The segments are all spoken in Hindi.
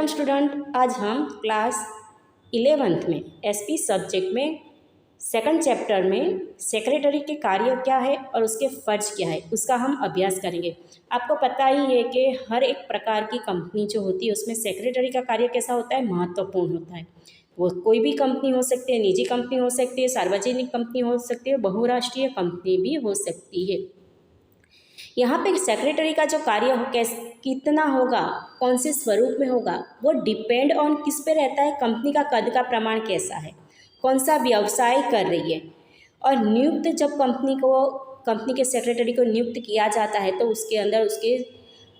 Welcome student. आज हम क्लास 11th में एसपी सब्जेक्ट में सेकंड चैप्टर में सेक्रेटरी के कार्य क्या है और उसके फ़र्ज क्या है उसका हम अभ्यास करेंगे। आपको पता ही है कि हर एक प्रकार की कंपनी जो होती है उसमें सेक्रेटरी का कार्य कैसा होता है, महत्वपूर्ण होता है। वो कोई भी कंपनी हो सकती है, निजी कंपनी हो सकती है, सार्वजनिक कंपनी हो सकती है, बहुराष्ट्रीय कंपनी भी हो सकती है। यहाँ पे सेक्रेटरी का जो कार्य हो कितना होगा, कौन से स्वरूप में होगा, वो डिपेंड ऑन किस पे रहता है, कंपनी का कद का प्रमाण कैसा है, कौन सा व्यवसाय कर रही है। और नियुक्त जब कंपनी के सेक्रेटरी को नियुक्त किया जाता है तो उसके अंदर उसके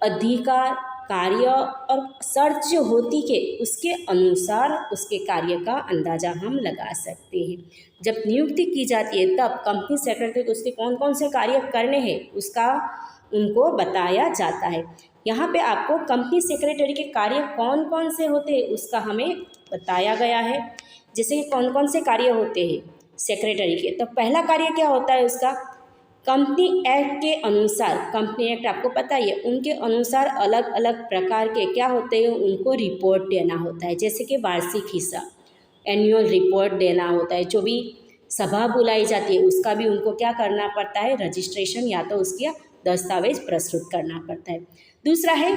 अधिकार, कार्य और शर्त जो होती है उसके अनुसार उसके कार्य का अंदाज़ा हम लगा सकते हैं। जब नियुक्ति की जाती है तब कंपनी सेक्रेटरी को उसके कौन कौन से कार्य करने हैं उसका उनको बताया जाता है। यहाँ पे आपको कंपनी सेक्रेटरी के कार्य कौन कौन से होते हैं उसका हमें बताया गया है। जैसे कि कौन कौन से कार्य होते हैं सेक्रेटरी के, तो पहला कार्य क्या होता है उसका, कंपनी एक्ट के अनुसार, कंपनी एक्ट आपको पता ही है, उनके अनुसार अलग अलग प्रकार के क्या होते हैं उनको रिपोर्ट देना होता है। जैसे कि वार्षिक हिसाब, एनुअल रिपोर्ट देना होता है। जो भी सभा बुलाई जाती है उसका भी उनको क्या करना पड़ता है, रजिस्ट्रेशन या तो उसकी दस्तावेज प्रस्तुत करना पड़ता है। दूसरा है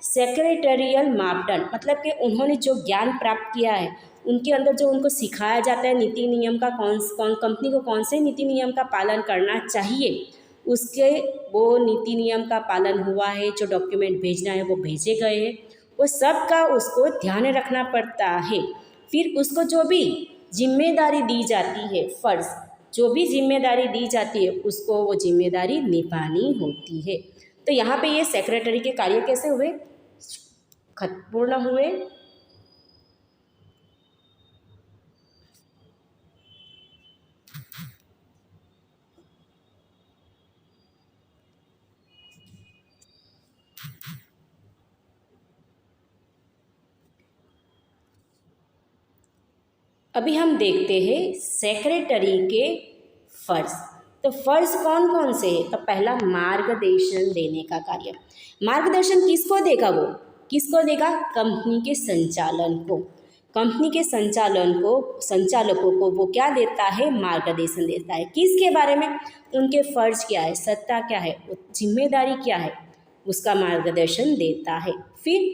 सेक्रेटरियल मापदंड, मतलब कि उन्होंने जो ज्ञान प्राप्त किया है उनके अंदर जो उनको सिखाया जाता है नीति नियम का, कौन कंपनी को कौन से नीति नियम का पालन करना चाहिए, उसके वो नीति नियम का पालन हुआ है, जो डॉक्यूमेंट भेजना है वो भेजे गए हैं, वो सब का उसको ध्यान रखना पड़ता है। फिर उसको जो भी जिम्मेदारी दी जाती है, फ़र्ज जो भी जिम्मेदारी दी जाती है उसको वो जिम्मेदारी निभानी होती है। तो यहाँ पे ये सेक्रेटरी के कार्य कैसे हुए, पूर्ण हुए। अभी हम देखते हैं सेक्रेटरी के फ़र्ज। तो फ़र्ज कौन कौन से हैं, तो पहला मार्गदर्शन देने का कार्य। मार्गदर्शन किसको देगा, वो किसको देगा, कंपनी के संचालन को, कंपनी के संचालकों को वो क्या देता है, मार्गदर्शन देता है। किसके बारे में, उनके फ़र्ज क्या है, सत्ता क्या है, जिम्मेदारी क्या है, उसका मार्गदर्शन देता है। फिर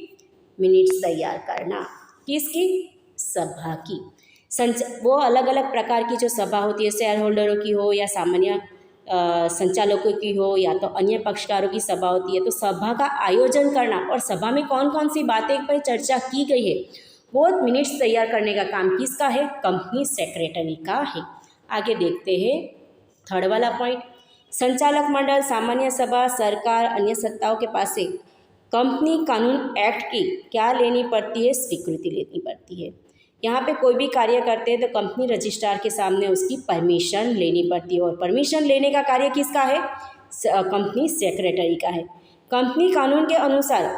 मिनट्स तैयार करना, किसकी, सभा की। वो अलग अलग प्रकार की जो सभा होती है, शेयर होल्डरों की हो या सामान्य संचालकों की हो या तो अन्य पक्षकारों की सभा होती है, तो सभा का आयोजन करना और सभा में कौन कौन सी बातें पर चर्चा की गई है वो मिनट्स तैयार करने का काम किसका है, कंपनी सेक्रेटरी का है। आगे देखते हैं थर्ड वाला पॉइंट, संचालक मंडल, सामान्य सभा, सरकार, अन्य सत्ताओं के पास से कंपनी कानून एक्ट की क्या लेनी पड़ती है, स्वीकृति लेनी पड़ती है। यहाँ पे कोई भी कार्य करते हैं तो कंपनी रजिस्ट्रार के सामने उसकी परमिशन लेनी पड़ती है, और परमिशन लेने का कार्य किसका है, कंपनी सेक्रेटरी का है। कंपनी कानून के अनुसार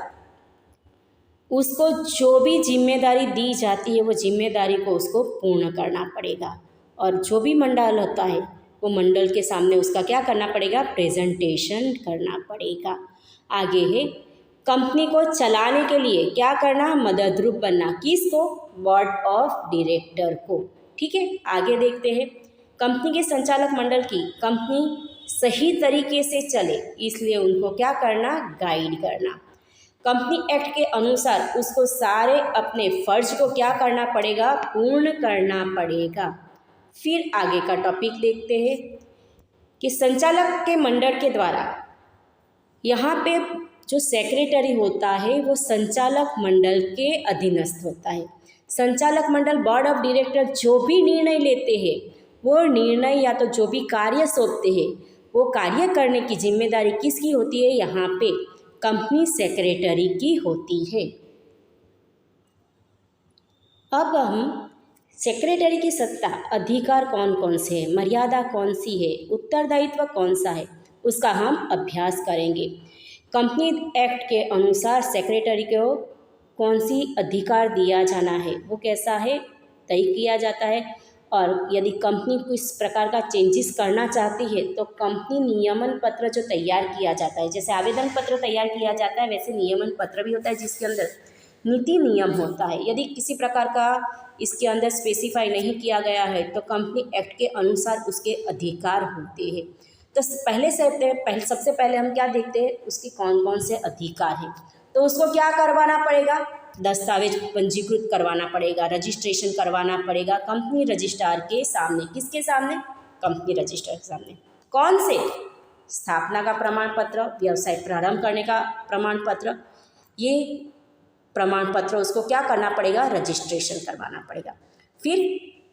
उसको जो भी जिम्मेदारी दी जाती है वो जिम्मेदारी को उसको पूर्ण करना पड़ेगा, और जो भी मंडल होता है वो मंडल के सामने उसका क्या करना पड़ेगा, प्रेजेंटेशन करना पड़ेगा। आगे है कंपनी को चलाने के लिए क्या करना, मददरूप बनना, किसको, बोर्ड ऑफ डायरेक्टर को। ठीक है, आगे देखते हैं कंपनी के संचालक मंडल की कंपनी सही तरीके से चले इसलिए उनको क्या करना, गाइड करना। कंपनी एक्ट के अनुसार उसको सारे अपने फर्ज को क्या करना पड़ेगा, पूर्ण करना पड़ेगा। फिर आगे का टॉपिक देखते हैं कि संचालक के मंडल के द्वारा, यहाँ पे जो सेक्रेटरी होता है वो संचालक मंडल के अधीनस्थ होता है। संचालक मंडल, बोर्ड ऑफ डायरेक्टर जो भी निर्णय लेते हैं वो निर्णय या तो जो भी कार्य सौंपते हैं वो कार्य करने की जिम्मेदारी किसकी होती है, यहाँ पे कंपनी सेक्रेटरी की होती है। अब हम सेक्रेटरी की सत्ता, अधिकार कौन कौन से हैं, मर्यादा कौन सी है, उत्तरदायित्व कौन सा है, उसका हम अभ्यास करेंगे। कंपनी एक्ट के अनुसार सेक्रेटरी को कौन सी अधिकार दिया जाना है वो कैसा है, तय किया जाता है। और यदि कंपनी को इस प्रकार का चेंजेस करना चाहती है तो कंपनी नियमन पत्र जो तैयार किया जाता है, जैसे आवेदन पत्र तैयार किया जाता है वैसे नियमन पत्र भी होता है जिसके अंदर नीति नियम होता है। यदि किसी प्रकार का इसके अंदर स्पेसिफाई नहीं किया गया है तो कंपनी एक्ट के अनुसार उसके अधिकार होते हैं। तो सबसे पहले हम क्या देखते हैं, उसके कौन कौन से अधिकार हैं। तो उसको क्या करवाना पड़ेगा, दस्तावेज पंजीकृत करवाना पड़ेगा, रजिस्ट्रेशन करवाना पड़ेगा कंपनी रजिस्ट्रार के सामने। किसके सामने, कंपनी रजिस्ट्रार के सामने। कौन से, स्थापना का प्रमाण पत्र, व्यवसाय प्रारंभ करने का प्रमाण पत्र, ये प्रमाण पत्र उसको क्या करना पड़ेगा, रजिस्ट्रेशन करवाना पड़ेगा। फिर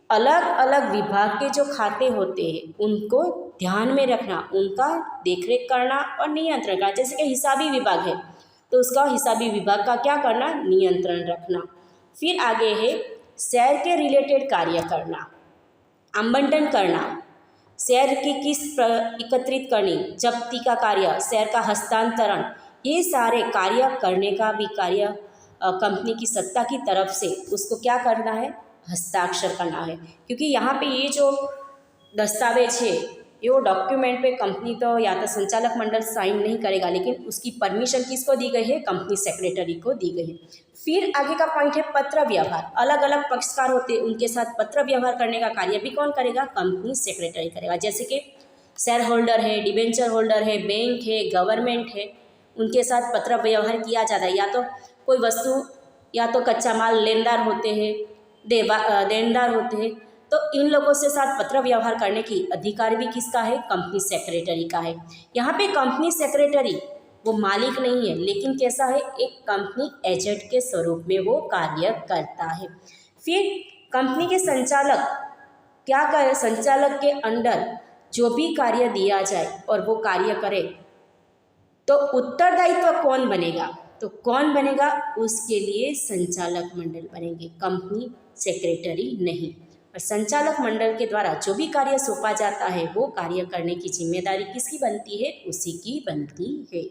अलग अलग विभाग के जो खाते होते हैं उनको ध्यान में रखना, उनका देखरेख करना और नियंत्रण करना। जैसे कि हिसाबी विभाग है तो उसका हिसाबी विभाग का क्या करना, नियंत्रण रखना। फिर आगे है शेयर के रिलेटेड कार्य करना, आवंटन करना, शेयर की किस्त एकत्रित करनी, जब्ती का कार्य, शेयर का हस्तांतरण, ये सारे कार्य करने का भी कार्य कंपनी की सत्ता की तरफ से उसको क्या करना है, हस्ताक्षर करना है। क्योंकि यहाँ पे ये जो दस्तावेज है ये वो डॉक्यूमेंट पे कंपनी तो या तो संचालक मंडल साइन नहीं करेगा, लेकिन उसकी परमिशन किसको दी गई है, कंपनी सेक्रेटरी को दी गई है। फिर आगे का पॉइंट है पत्र व्यवहार। अलग अलग पक्षकार होते हैं उनके साथ पत्र व्यवहार करने का कार्य भी कौन करेगा, कंपनी सेक्रेटरी करेगा। जैसे कि शेयर होल्डर है, डिबेंचर होल्डर है, बैंक है, गवर्नमेंट है, उनके साथ पत्र व्यवहार किया जाता है। या तो कोई वस्तु या तो कच्चा माल लेनदार होते हैं, देनदार होते हैं, तो इन लोगों से साथ पत्र व्यवहार करने की अधिकार भी किसका है, कंपनी सेक्रेटरी का है। यहाँ पे कंपनी सेक्रेटरी वो मालिक नहीं है, लेकिन कैसा है, एक कंपनी एजेंट के स्वरूप में वो कार्य करता है। फिर कंपनी के संचालक क्या करे, संचालक के अंडर जो भी कार्य दिया जाए और वो कार्य करे तो उत्तरदायित्व कौन बनेगा, तो कौन बनेगा, उसके लिए संचालक मंडल बनेंगे, कंपनी सेक्रेटरी नहीं। और संचालक मंडल के द्वारा जो भी कार्य सौंपा जाता है वो कार्य करने की जिम्मेदारी किसकी बनती है, उसी की बनती है।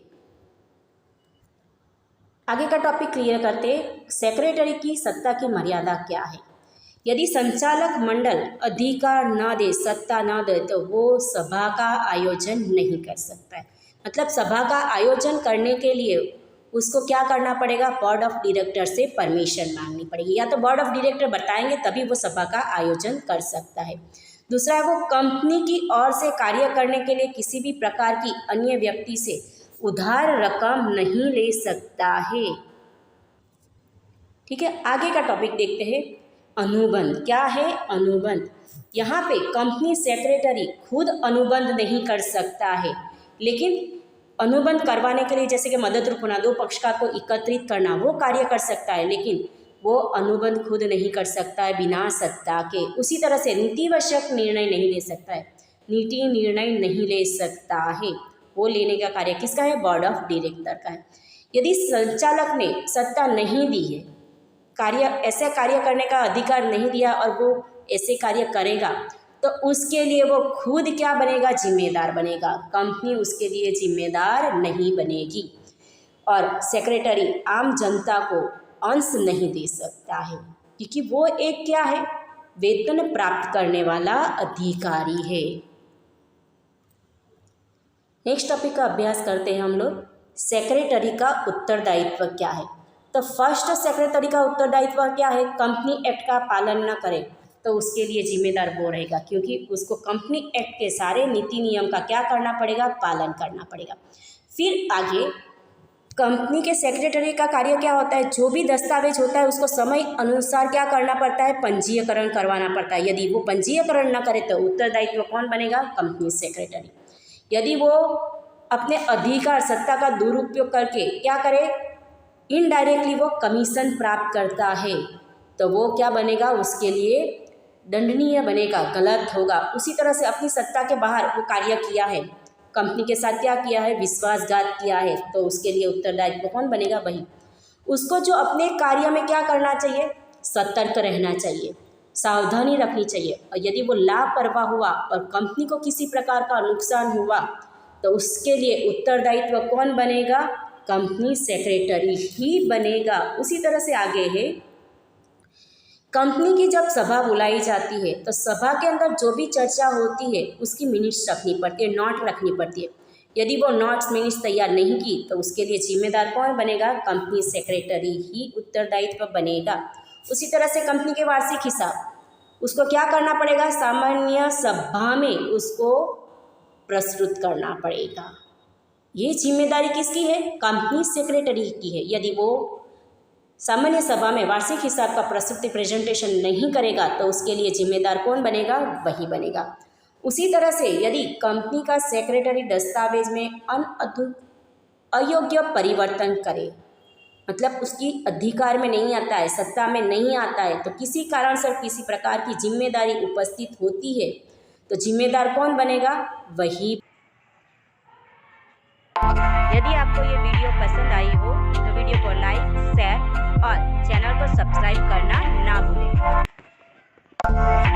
आगे का टॉपिक क्लियर करते हैं, सेक्रेटरी की सत्ता की मर्यादा क्या है। यदि संचालक मंडल अधिकार न दे, सत्ता न दे, तो वो सभा का आयोजन नहीं कर सकता है। मतलब सभा का आयोजन करने के लिए उसको क्या करना पड़ेगा, बोर्ड ऑफ डायरेक्टर से परमिशन मांगनी पड़ेगी, या तो बोर्ड ऑफ डायरेक्टर बताएंगे तभी वो सभा का आयोजन कर सकता है। दूसरा है वो कंपनी की ओर से कार्य करने के लिए किसी भी प्रकार की अन्य व्यक्ति से उधार रकम नहीं ले सकता है। ठीक है, आगे का टॉपिक देखते हैं, अनुबंध क्या है, अनुबंध। यहाँ पे कंपनी सेक्रेटरी खुद अनुबंध नहीं कर सकता है, लेकिन अनुबंध करवाने के लिए जैसे कि मदद रूप होना, दो पक्षकार को एकत्रित करना, वो कार्य कर सकता है, लेकिन वो अनुबंध खुद नहीं कर सकता है बिना सत्ता के। उसी तरह से नीतिवशक निर्णय नहीं ले सकता है, नीति निर्णय नहीं ले सकता है, वो लेने का कार्य किसका है, बोर्ड ऑफ डायरेक्टर का है। यदि संचालक ने सत्ता नहीं दी है, कार्य ऐसे कार्य करने का अधिकार नहीं दिया और वो ऐसे कार्य करेगा, तो उसके लिए वो खुद क्या बनेगा, जिम्मेदार बनेगा, कंपनी उसके लिए जिम्मेदार नहीं बनेगी। और सेक्रेटरी आम जनता को अंश नहीं दे सकता है, क्योंकि वो एक क्या है, वेतन प्राप्त करने वाला अधिकारी है। नेक्स्ट टॉपिक का अभ्यास करते हैं हम लोग, सेक्रेटरी का उत्तरदायित्व क्या है। तो फर्स्ट सेक्रेटरी का उत्तरदायित्व क्या है, कंपनी एक्ट का पालन न करे तो उसके लिए जिम्मेदार वो रहेगा, क्योंकि उसको कंपनी एक्ट के सारे नीति नियम का क्या करना पड़ेगा, पालन करना पड़ेगा। फिर आगे कंपनी के सेक्रेटरी का कार्य क्या होता है, जो भी दस्तावेज होता है उसको समय अनुसार क्या करना पड़ता है, पंजीकरण करवाना पड़ता है। यदि वो पंजीकरण न करे तो उत्तरदायित्व कौन बनेगा, कंपनी सेक्रेटरी। यदि वो अपने अधिकार सत्ता का दुरुपयोग करके क्या करे, इनडायरेक्टली वो कमीशन प्राप्त करता है, तो वो क्या बनेगा, उसके लिए दंडनीय बनेगा, गलत होगा। उसी तरह से अपनी सत्ता के बाहर वो कार्य किया है, कंपनी के साथ क्या किया है, विश्वासघात किया है, तो उसके लिए उत्तरदायित्व कौन बनेगा, वही। उसको जो अपने कार्य में क्या करना चाहिए, सतर्क रहना चाहिए, सावधानी रखनी चाहिए। और यदि वो लापरवाह हुआ और कंपनी को किसी प्रकार का नुकसान हुआ तो उसके लिए उत्तरदायित्व कौन बनेगा, कंपनी सेक्रेटरी ही बनेगा। उसी तरह से आगे है, कंपनी की जब सभा बुलाई जाती है तो सभा के अंदर जो भी चर्चा होती है उसकी मिनट्स रखनी पड़ती है, नोट रखनी पड़ती है। यदि वो नोट्स मिनट्स तैयार नहीं की तो उसके लिए जिम्मेदार कौन बनेगा? कंपनी सेक्रेटरी ही उत्तरदायित्व बनेगा। उसी तरह से कंपनी के वार्षिक हिसाब, उसको क्या करना पड़ेगा? सामान्य सभा में उसको प्रस्तुत करना पड़ेगा। ये जिम्मेदारी किसकी है? कंपनी सेक्रेटरी की है। यदि वो सामान्य सभा में वार्षिक हिसाब का प्रस्तुति प्रेजेंटेशन नहीं करेगा तो उसके लिए जिम्मेदार कौन बनेगा? वही बनेगा। उसी तरह से यदि कंपनी का सेक्रेटरी दस्तावेज में अयोग्य परिवर्तन करे, मतलब उसकी अधिकार में नहीं आता है, सत्ता में नहीं आता है, तो किसी कारण से किसी प्रकार की जिम्मेदारी उपस्थित होती है तो जिम्मेदार कौन बनेगा? वही। यदि आपको ये वीडियो पसंद आई हो तो वीडियो को लाइक, शेयर और चैनल को सब्सक्राइब करना ना भूलें।